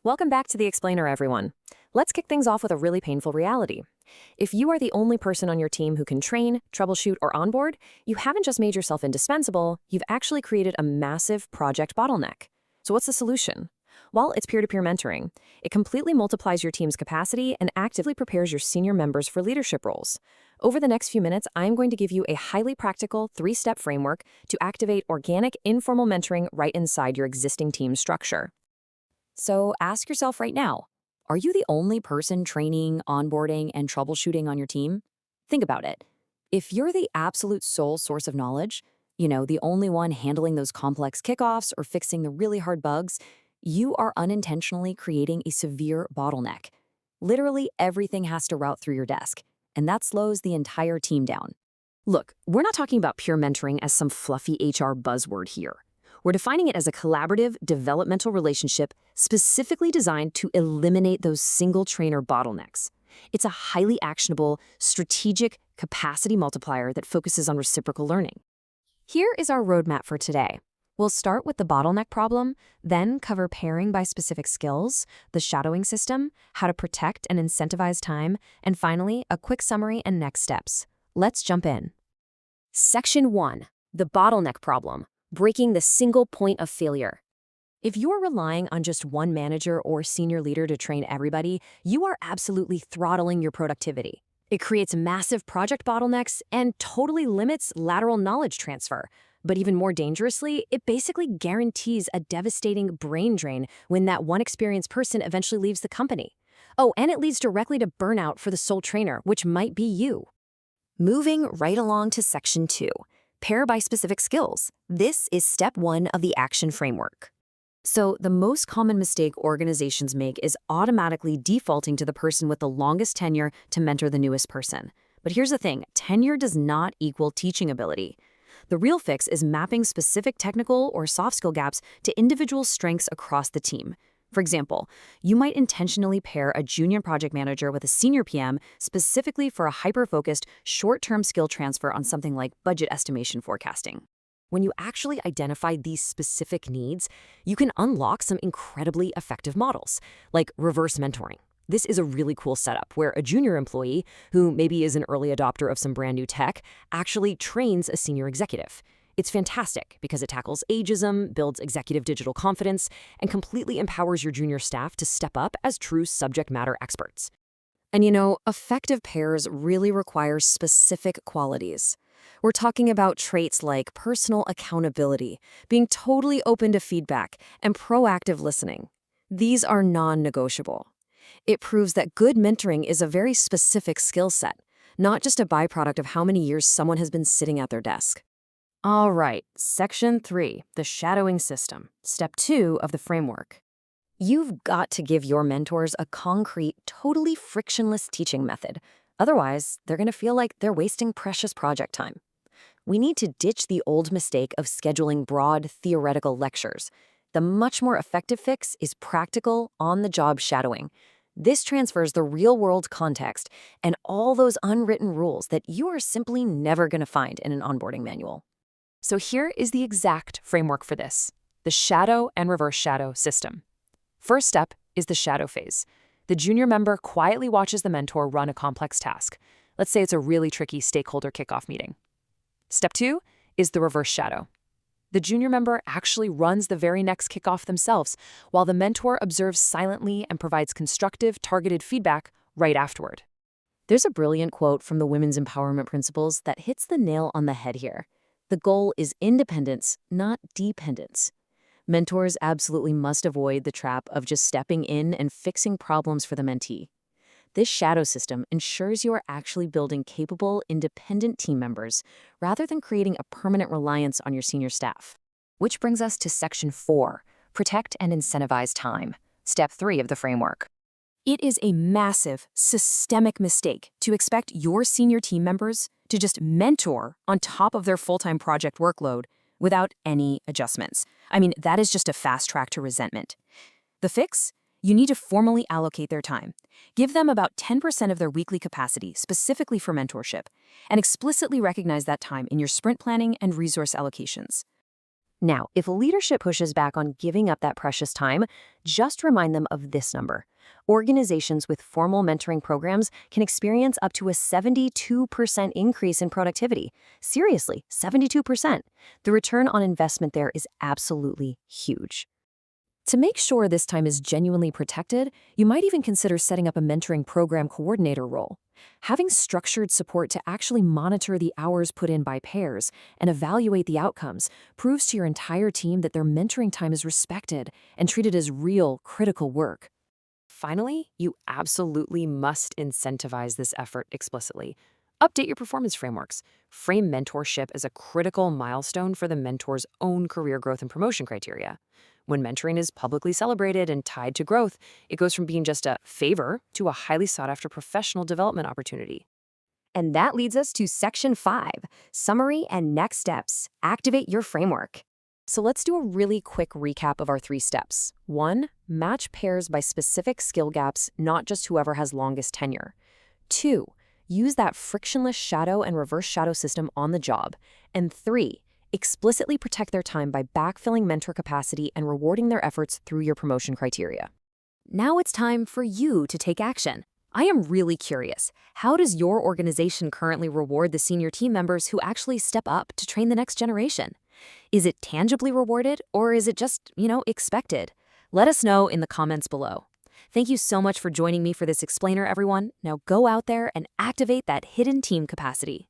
Welcome back to The Explainer, everyone. Let's kick things off with a really painful reality. If you are the only person on your team who can train, troubleshoot, or onboard, you haven't just made yourself indispensable, you've actually created a massive project bottleneck. So what's the solution? Well, it's peer-to-peer mentoring. It completely multiplies your team's capacity and actively prepares your senior members for leadership roles. Over the next few minutes, I'm going to give you a highly practical 3-step framework to activate organic, informal mentoring right inside your existing team structure. So ask yourself right now, are you the only person training, onboarding, and troubleshooting on your team? Think about it. If you're the absolute sole source of knowledge, the only one handling those complex kickoffs or fixing the really hard bugs, you are unintentionally creating a severe bottleneck. Literally everything has to route through your desk, and that slows the entire team down. Look, we're not talking about peer mentoring as some fluffy HR buzzword here. We're defining it as a collaborative, developmental relationship specifically designed to eliminate those single trainer bottlenecks. It's a highly actionable, strategic capacity multiplier that focuses on reciprocal learning. Here is our roadmap for today. We'll start with the bottleneck problem, then cover pairing by specific skills, the shadowing system, how to protect and incentivize time, and finally, a quick summary and next steps. Let's jump in. Section 1. The bottleneck problem. Breaking the single point of failure. If you're relying on just one manager or senior leader to train everybody, you are absolutely throttling your productivity. It creates massive project bottlenecks and totally limits lateral knowledge transfer. But even more dangerously, it basically guarantees a devastating brain drain when that one experienced person eventually leaves the company. Oh, and it leads directly to burnout for the sole trainer, which might be you. Moving right along to Section 2. Pair by specific skills. This is step 1 of the action framework. So the most common mistake organizations make is automatically defaulting to the person with the longest tenure to mentor the newest person. But here's the thing, tenure does not equal teaching ability. The real fix is mapping specific technical or soft skill gaps to individual strengths across the team. For example, you might intentionally pair a junior project manager with a senior PM specifically for a hyper-focused, short-term skill transfer on something like budget estimation forecasting. When you actually identify these specific needs, you can unlock some incredibly effective models, like reverse mentoring. This is a really cool setup where a junior employee, who maybe is an early adopter of some brand new tech, actually trains a senior executive. It's fantastic because it tackles ageism, builds executive digital confidence, and completely empowers your junior staff to step up as true subject matter experts. And effective pairs really require specific qualities. We're talking about traits like personal accountability, being totally open to feedback, and proactive listening. These are non-negotiable. It proves that good mentoring is a very specific skill set, not just a byproduct of how many years someone has been sitting at their desk. All right, Section 3, the shadowing system, step 2 of the framework. You've got to give your mentors a concrete, totally frictionless teaching method. Otherwise, they're going to feel like they're wasting precious project time. We need to ditch the old mistake of scheduling broad, theoretical lectures. The much more effective fix is practical, on-the-job shadowing. This transfers the real-world context and all those unwritten rules that you are simply never going to find in an onboarding manual. So here is the exact framework for this, the shadow and reverse shadow system. First step is the shadow phase. The junior member quietly watches the mentor run a complex task. Let's say it's a really tricky stakeholder kickoff meeting. Step 2 is the reverse shadow. The junior member actually runs the very next kickoff themselves, while the mentor observes silently and provides constructive, targeted feedback right afterward. There's a brilliant quote from the Women's Empowerment Principles that hits the nail on the head here. The goal is independence, not dependence. Mentors absolutely must avoid the trap of just stepping in and fixing problems for the mentee. This shadow system ensures you are actually building capable, independent team members rather than creating a permanent reliance on your senior staff. Which brings us to Section 4, protect and incentivize time, step 3 of the framework. It is a massive, systemic mistake to expect your senior team members to just mentor on top of their full-time project workload without any adjustments. I mean, that is just a fast track to resentment. The fix? You need to formally allocate their time. Give them about 10% of their weekly capacity specifically for mentorship, and explicitly recognize that time in your sprint planning and resource allocations. Now, if leadership pushes back on giving up that precious time, just remind them of this number. Organizations with formal mentoring programs can experience up to a 72% increase in productivity. Seriously, 72%. The return on investment there is absolutely huge. To make sure this time is genuinely protected, you might even consider setting up a mentoring program coordinator role. Having structured support to actually monitor the hours put in by pairs and evaluate the outcomes proves to your entire team that their mentoring time is respected and treated as real, critical work. Finally, you absolutely must incentivize this effort explicitly. Update your performance frameworks. Frame mentorship as a critical milestone for the mentor's own career growth and promotion criteria. When mentoring is publicly celebrated and tied to growth, it goes from being just a favor to a highly sought-after professional development opportunity. And that leads us to Section 5, Summary and Next Steps. Activate your framework. So let's do a really quick recap of our 3 steps. 1. Match pairs by specific skill gaps, not just whoever has longest tenure. 2. Use that frictionless shadow and reverse shadow system on the job. And 3. Explicitly protect their time by backfilling mentor capacity and rewarding their efforts through your promotion criteria. Now it's time for you to take action. I am really curious. How does your organization currently reward the senior team members who actually step up to train the next generation? Is it tangibly rewarded, or is it just, expected? Let us know in the comments below. Thank you so much for joining me for this explainer, everyone. Now go out there and activate that hidden team capacity.